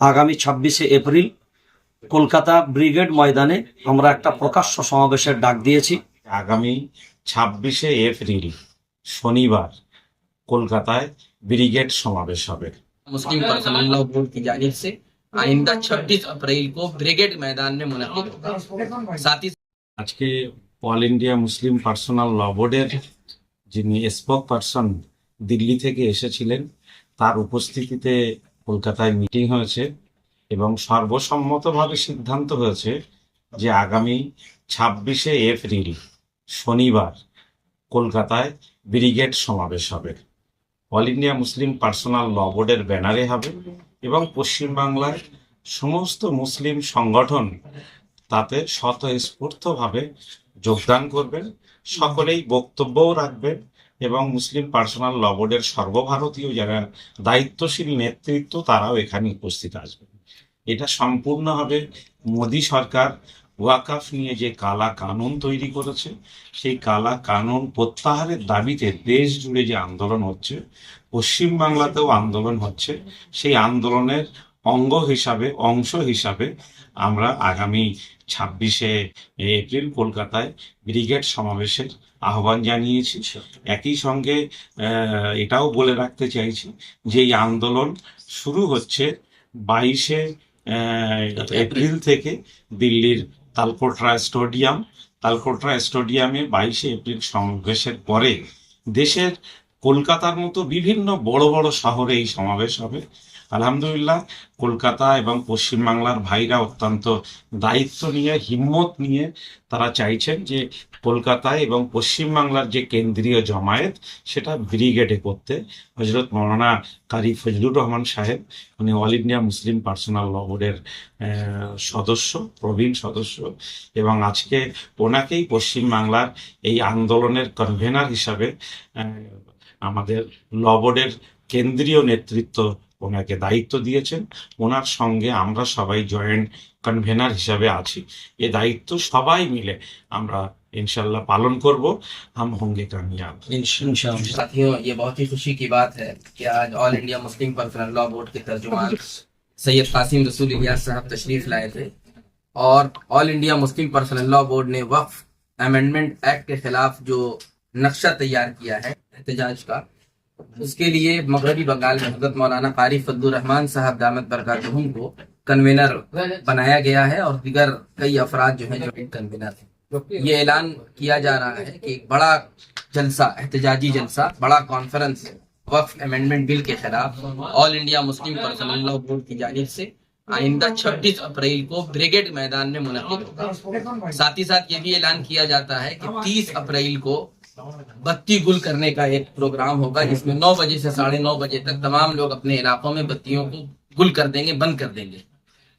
আগামী 26শে April Kolkata brigade ময়দানে আমরা একটা প্রকাশ্য সমাবেশের ডাক দিয়েছি। আগামী 26শে এপ্রিল শনিবার কলকাতায় ব্রিগেড সমাবেশ হবে। मुस्लिम पर्सनल लॉ बोर्ड की जानिब से आइंदा 26 अप्रैल को ब्रिगेड मैदान में मुनक़िद होगा। साथ ही আজকে অল ইন্ডিয়া মুসলিম পার্সোনাল ল বোর্ডের যিনি স্পোক পারসন দিল্লি থেকে এসেছিলেন তার উপস্থিতিতে কলকাতায় মিটিং হয়েছে এবং সর্বসম্মতভাবে সিদ্ধান্ত হয়েছে যে আগামী 26শে এপ্রিল শনিবার কলকাতায় ব্রিগেড সমাবেশ হবে। অল ইন্ডিয়া মুসলিম পার্সোনাল ল বোর্ডের ব্যানারে হবে এবং পশ্চিমবাংলার সমস্ত মুসলিম সংগঠন তাতে স্বতঃস্ফূর্তভাবে যোগদান করবেন, সকলেই বক্তব্যও রাখবেন এবং মুসলিম পার্সোনাল ল বোর্ডের সর্বভারতীয় যারা দায়িত্বশীল নেতৃত্ব তারাও এখানে উপস্থিত আসবেন। এটা সম্পূর্ণভাবে মোদী সরকার ওয়াকাফ নিয়ে যে কালা কানুন তৈরি করেছে সেই কালা কানুন প্রত্যাহারের দাবিতে দেশ জুড়ে যে আন্দোলন হচ্ছে, পশ্চিমবাংলাতেও আন্দোলন হচ্ছে, সেই আন্দোলনের অংশ হিসাবে আমরা আগামী 26শে এপ্রিল কলকাতায় ব্রিগেড সমাবেশের আহ্বান জানিয়েছি। একই সঙ্গে এটাও বলে রাখতে চাইছি যে এই আন্দোলন শুরু হচ্ছে 22শে এপ্রিল থেকে দিল্লির তালকোটরা স্টেডিয়ামে 22শে এপ্রিল সমাবেশের পরে দেশের কলকাতার মতো বিভিন্ন বড় বড় শহরে এই সমাবেশ হবে। আলহামদুলিল্লাহ, কলকাতা এবং পশ্চিমবাংলার ভাইরা অত্যন্ত দায়িত্ব নিয়ে হিম্মত নিয়ে তারা চাইছেন যে কলকাতায় এবং পশ্চিমবাংলার যে কেন্দ্রীয় জমায়েত সেটা ব্রিগেডে করতে। হজরত মৌলানা কারি ফজলুর রহমান সাহেব, উনি অল ইন্ডিয়া মুসলিম পার্সোনাল ল বোর্ডের প্রবীণ সদস্য এবং আজকে ওনাকেই পশ্চিমবাংলার এই আন্দোলনের কনভেনার হিসাবে আমাদের ল বোর্ডের কেন্দ্রীয় নেতৃত্ব ওনাকে দায়িত্ব দিয়েছেন। ওনার সঙ্গে আমরা সবাই জয়েন্ট কনভেনার হিসাবে আছি। এ দায়িত্ব সবাই মিলে আমরা इंशाल्लाह पालन करब, हम होंगे कामयाब इंशाल्लाह। साथियों, ये बहुत ही खुशी की बात है कि आज all India Muslim personal law board के तर्जुमान सैयद कासिम रसूल इलियास साहब तशरीफ लाए थे और all India Muslim personal law board ने वक्फ अमेंडमेंट एक्ट के खिलाफ जो नक्शा तैयार किया है एहतजाज का, उसके लिए मगरबी बंगाल में हजरत मौलाना कारी फजलुर रहमान साहब दामत बरकातहुम को कन्वेनर बनाया गया है और दीगर कई अफराद जो हैं जॉइंट कन्वेनर हैं। ये ऐलान किया जा रहा है कि एक बड़ा जलसा, एहतजाजी जलसा, बड़ा कॉन्फ्रेंस वक्फ अमेंडमेंट बिल के खिलाफ all India Muslim personal law board की जानिब से आइंदा 26 अप्रैल को ब्रिगेड मैदान में मुनक़िद होगा। साथ ही साथ ये भी ऐलान किया जाता है कि 30 अप्रैल को बत्ती गुल करने का एक प्रोग्राम होगा जिसमें 9 बजे से 9:30 बजे तक तमाम लोग अपने इलाकों में बत्तियों को गुल कर देंगे, बंद कर देंगे।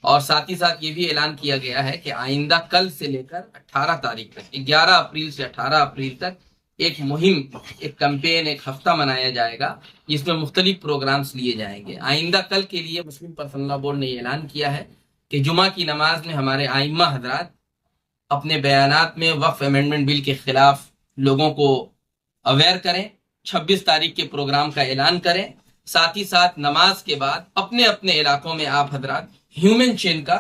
और साथ ही साथ ये भी ऐलान किया गया है कि आइंदा कल से लेकर 18 तारीख तक, 11 अप्रैल से 18 अप्रैल तक एक मुहिम, एक कैंपेन, एक हफ्ता मनाया जाएगा जिसमें मुख्तलिफ प्रोग्राम्स लिए जाएंगे। आइंदा कल के लिए मुस्लिम पर्सनल लॉ बोर्ड ने ऐलान किया है कि जुमा की नमाज में हमारे आइम्मा हजरात अपने बयानात में वक्फ अमेंडमेंट बिल के खिलाफ लोगों को अवेयर करें, 26 तारीख के प्रोग्राम का ऐलान करें। साथ ही साथ नमाज के बाद अपने अपने इलाकों में आप हजरात ह्यूमन चेन का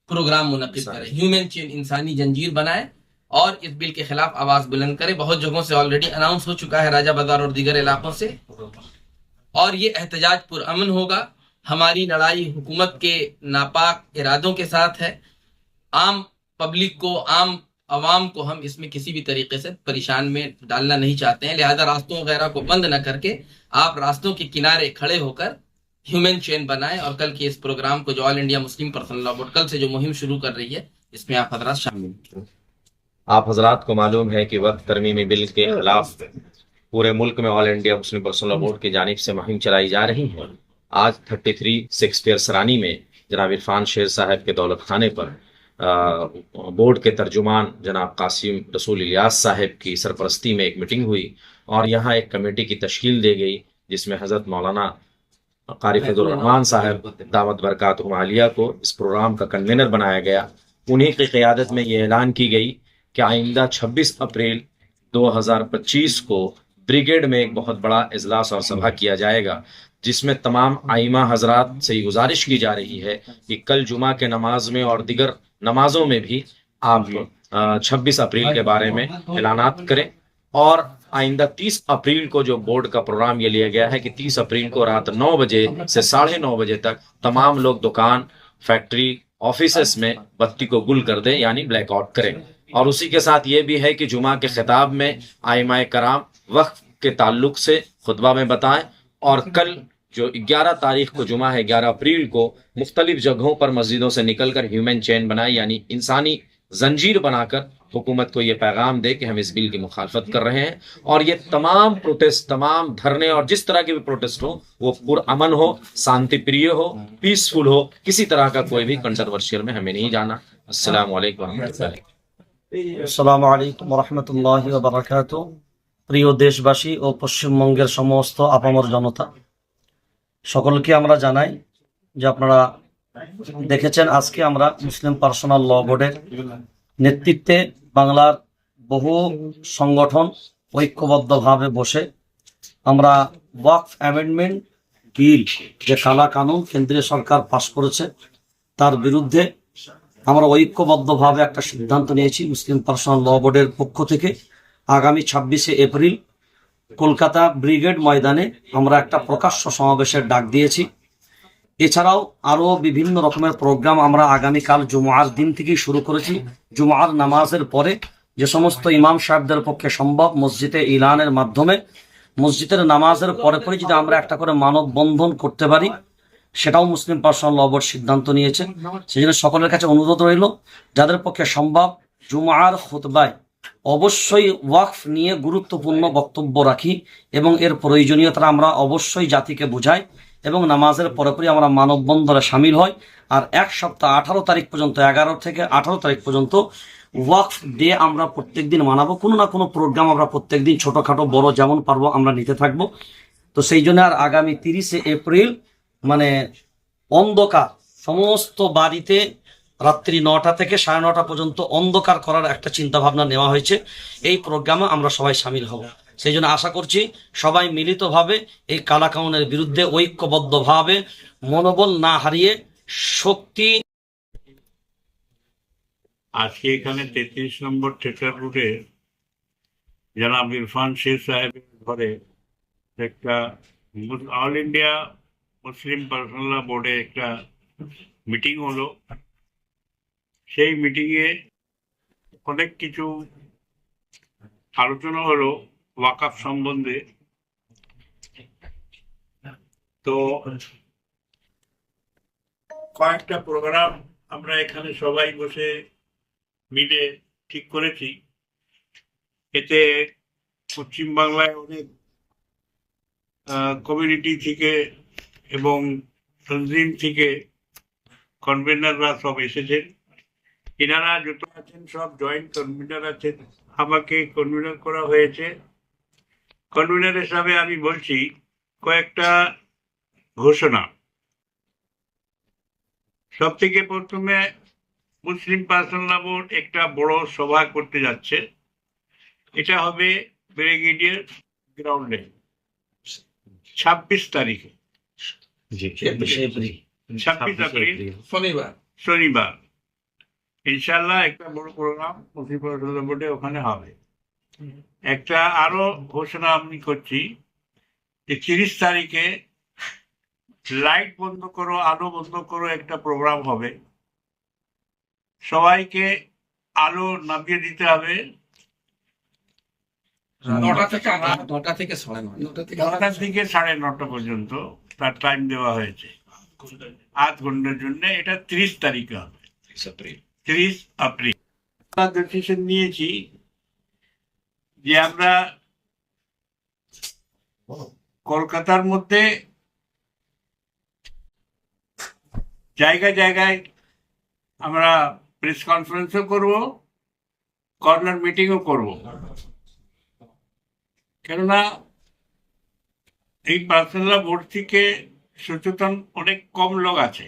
प्रोग्राम मुनक़िद करें, ह्यूमन चेन, इंसानी जंजीर बनाए और इस बिल के खिलाफ आवाज बुलंद करें। बहुत जगहों से ऑलरेडी अनाउंस हो चुका है, राजा बाजार और दीगर इलाकों से, और ये एहतजाज पुरअमन होगा। हमारी लड़ाई हुकूमत के नापाक इरादों के साथ है। आम पब्लिक को, आम अवाम को हम इसमें किसी भी तरीके से परेशान में डालना नहीं चाहते हैं, लिहाजा रास्तों वगैरह को बंद न करके आप रास्तों के किनारे खड़े होकर ह्यूमन चेन बनाएं और कल के इस प्रोग्राम को जो all India Muslim personal law board कल से जो मुहिम शुरू कर रही है इसमें आप हजरात शामिल हैं। आप हजरात को मालूम है कि वक्त तरमीमी बिल के खिलाफ पूरे मुल्क में all India Muslim personal law board की जानिब से मुहिम चलाई जा रही है। आज 33 शेक्सपियर सरानी में जनाब इरफान शेर साहब के दौलत खाने पर बोर्ड के तर्जुमान जनाब कासिम रसूल इलियास साहब की सरपरस्ती में एक मीटिंग हुई और यहाँ एक कमेटी की तश्कील दी गई जिसमें हजरत मौलाना कारी फजलुर रहमान साहब दामत बरकातहुम आलिया को इस प्रोग्राम का कन्वेनर बनाया गया। उन्हीं की क़यादत में ये ऐलान की गई कि आइंदा 26 अप्रैल 2025 को ब्रिगेड में एक बहुत बड़ा इजलास और सभा किया जाएगा जिसमें तमाम आइमा हजरात से ये गुजारिश की जा रही है कि कल जुमा के नमाज में और दिगर नमाजों में भी आप 26 अप्रैल के बारे में ऐलानात करें। और आइंदा 30 अप्रैल को जो बोर्ड का प्रोग्राम ये लिया गया है कि 30 अप्रैल को रात 9 बजे से 9:30 बजे तक तमाम लोग दुकान, फैक्ट्री, ऑफिसेस में बत्ती को गुल कर दें, यानी ब्लैकआउट करें। और उसी के साथ ये भी है कि जुमा के खिताब में आइमाए कराम वक्फ के ताल्लुक से खुतबा में बताएं। और कल जो 11 तारीख को जुमा है, 11 अप्रैल को मुख्तलिफ जगहों पर मस्जिदों से निकलकर ह्यूमन चेन बनाए, यानी इंसानी जंजीर बनाकर हुकूमत को ये पैगाम दे कि हम इस बिल की मुखालफत कर रहे हैं। और ये तमाम प्रोटेस्ट, तमाम धरने और जिस तरह के भी प्रोटेस्ट हो वो पुरअमन हो, शांति प्रिय हो, पीसफुल हो, किसी तरह का कोई भी कंट्रोवर्शियल में हमें नहीं जाना। अस्सलाम वालेकुम रहमतुल्लाह। আসসালামু আলাইকুম রহমতুল্লাহি ওয়া বারাকাতুহু। প্রিয় দেশবাসী ও পশ্চিমবঙ্গের সমস্ত আপামর জনতা, সকলকে আমরা জানাই যে আপনারা দেখেছেন আজকে আমরা মুসলিম পার্সোনাল ল বোর্ডের নেতৃত্বে বাংলার বহু সংগঠন ঐক্যবদ্ধভাবে বসে আমরা ওয়াকফ অ্যামেন্ডমেন্ট বিল, যে কালা কানুন কেন্দ্রীয় সরকার পাশ করেছে, তার বিরুদ্ধে আমরা ঐক্যবদ্ধভাবে একটা সিদ্ধান্ত নিয়েছি মুসলিম পার্সোনাল ল বোর্ডের পক্ষ থেকে। আগামী 26শে এপ্রিল কলকাতা ব্রিগেড ময়দানে আমরা একটা প্রকাশ্য সমাবেশের ডাক দিয়েছি। এছাড়াও আরো বিভিন্ন রকমের প্রোগ্রাম আমরা আগামীকাল জুমার দিন থেকেই শুরু করেছি। জুমার নামাজের পরে যে সমস্ত ইমাম সাহেবদের পক্ষে সম্ভব মসজিদে ইলানের মাধ্যমে মসজিদের নামাজের পরে পরে যদি আমরা একটা করে মানববন্ধন করতে পারি, সেটাও মুসলিম পার্সোনাল ল বোর্ড সিদ্ধান্ত নিয়েছে। সেই জন্য সকলের কাছে অনুরোধ রইল, যাদের পক্ষে সম্ভব জুমার খুতবায় অবশ্যই ওয়াকফ নিয়ে গুরুত্বপূর্ণ বক্তব্য রাখি এবং এর প্রয়োজনীয়তা আমরা অবশ্যই জাতিকে বুঝাই এবং নামাজের পরে আমরা মানববন্ধনে সামিল হই। আর এক সপ্তাহ 18 তারিখ পর্যন্ত, 11 থেকে 18 তারিখ পর্যন্ত ওয়াকফ ডে আমরা প্রত্যেকদিন মানাবো। কোনো না কোনো প্রোগ্রাম আমরা প্রত্যেকদিন ছোটখাটো বড় যেমন পারবো আমরা নিতে থাকবো। তো সেই জন্য আর আগামী 30শে এপ্রিল মানে অন্ধকার সমস্ত বাড়িতে রাত্রি 9টা থেকে 9:30 পর্যন্ত অন্ধকার করার একটা চিন্তা ভাবনা নেওয়া হয়েছে। এই প্রোগ্রামে আমরা সবাই সামিল হব। সেই জন্য আশা করছি সবাই মিলিতভাবে এই কালা কানুনের বিরুদ্ধে ঐক্যবদ্ধভাবে মনোবল না হারিয়ে শক্তি। আজকে এখানে 33 নম্বর থিয়েটার রোডে জনাব ইরফান শেখ সাহেবের ঘরে একটা অল ইন্ডিয়া মুসলিম পার্সোনাল ল বোর্ডে একটা মিটিং হলো। সেই মিটিংয়ে অনেক কিছু আলোচনা হলো ওয়াকফ সম্বন্ধে। তো কয়েকটা প্রোগ্রাম আমরা এখানে সবাই বসে মিলে ঠিক করেছি। এতে পশ্চিমবাংলায় অনেক কমিউনিটি থেকে এবং তনজিম থেকে কনভেনাররা সব এসেছেন। এনারা যত আছেন সব জয়েন্ট কনভেনার আছেন, আমাকে কনভেনার করা হয়েছে। কনভেনার হিসাবে আমি বলছি কয়েকটা ঘোষণা। সব থেকে প্রথমে মুসলিম পার্সোনাল ল বোর্ড একটা বড় সভা করতে যাচ্ছে। এটা হবে ব্রিগেডিয়ার গ্রাউন্ডে 26 তারিখে, 26 এপ্রিল শনিবার ইনশাল্লাহ একটা বড় প্রোগ্রাম মুসলিম পার্সোনাল ল বোর্ডে ওখানে হবে। একটা আরো ঘোষণা আমি করছি যে 30 তারিখে লাইট বন্ধ করো, আলো বন্ধ করো একটা প্রোগ্রাম হবে। সবাইকে আলো নামিয়ে দিতে হবে 9টা থেকে 9:30 থেকে 9:30 পর্যন্ত তার টাইম দেওয়া হয়েছে, 8 ঘন্টার জন্য। এটা 30 তারিখে হবে, 30 এপ্রিল। ডিসিশন নিয়েছি যে আমরা কলকাতার মধ্যে জায়গায় জায়গায় আমরা প্রেস কনফারেন্সও করব, কর্নার মিটিংও করব। কেননা এই পার্সোনাল বোর্ড থেকে সচেতন অনেক কম লোক আছে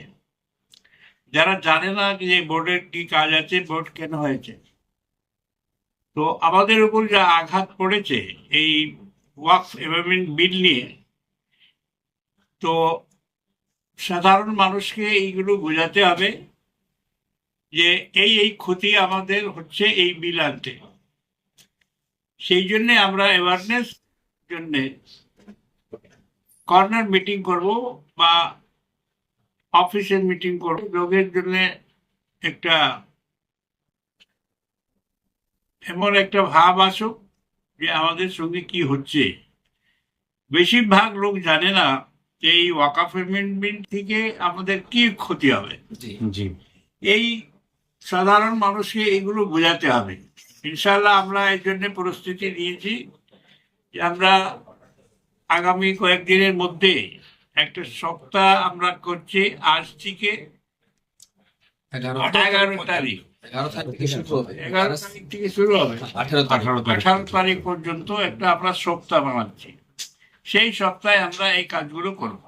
যারা জানে না যে বোর্ডের কি কাজ আছে, বোর্ড কেন হয়েছে। তো আমাদের উপর যা আঘাত পড়েছে এই ওয়াকফ অ্যামেন্ডমেন্ট বিল নিয়ে, তো সাধারণ মানুষকে এইগুলো বোঝাতে হবে যে এই ক্ষতি আমাদের হচ্ছে এই বিল আনতে। সেই জন্যে আমরা অ্যাওয়ারনেস জন্যে কর্নার মিটিং করব বা অফিসের মিটিং করব, লোকের জন্য একটা এমন একটা ভাব আসুক যে আমাদের সঙ্গে কি হচ্ছে। বেশিরভাগ লোক জানে না যে এই ওয়াকাফ অ্যামেন্ডমেন্ট থেকে আমাদের কি ক্ষতি হবে। जी জি এই সাধারণ মানুষকে এগুলো বোঝাতে হবে। ইনশাআল্লাহ আমরা এর জন্য প্রস্তুতি নিয়েছি যে আমরা আগামী কয়েকদিনের মধ্যে একটা সপ্তাহ আমরা করছি, আজ থেকে 11 তারিখ 11 तारीख থেকে শুরু হবে 11 তারিখ থেকে শুরু হবে 18 तारीख 18 তারিখ পর্যন্ত একটা আমরা সপ্তাহ বানাচ্ছি। সেই সপ্তাহে আমরা এই কাজগুলো করব।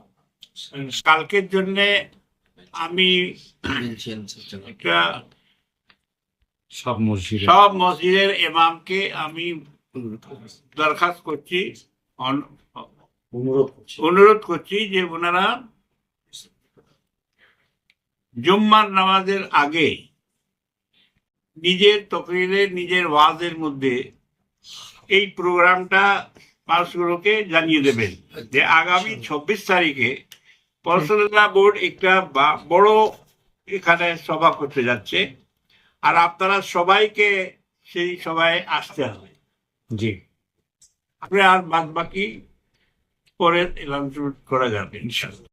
কালকের জন্য আমি একটা সব মসজিদে সব মসজিদের ইমামকে আমি দরখাস্ত করছি, অনুরোধ করছি যে ওনারা জুম্মার নামাজের আগে নিজের তকরিরে নিজের ওয়াজের মধ্যে এই প্রোগ্রামটা মানুষগুলোকে জানিয়ে দেবেন যে আগামী 26 তারিখে পার্সোনাল বোর্ড একটা বড় এখানে সভা করতে যাচ্ছে, আর আপনারা সবাইকে সেই সভায় আসতে হবে। জি আপনি আর বাদ বাকি পরে এলাম করা যাবে ইনশাল্লাহ।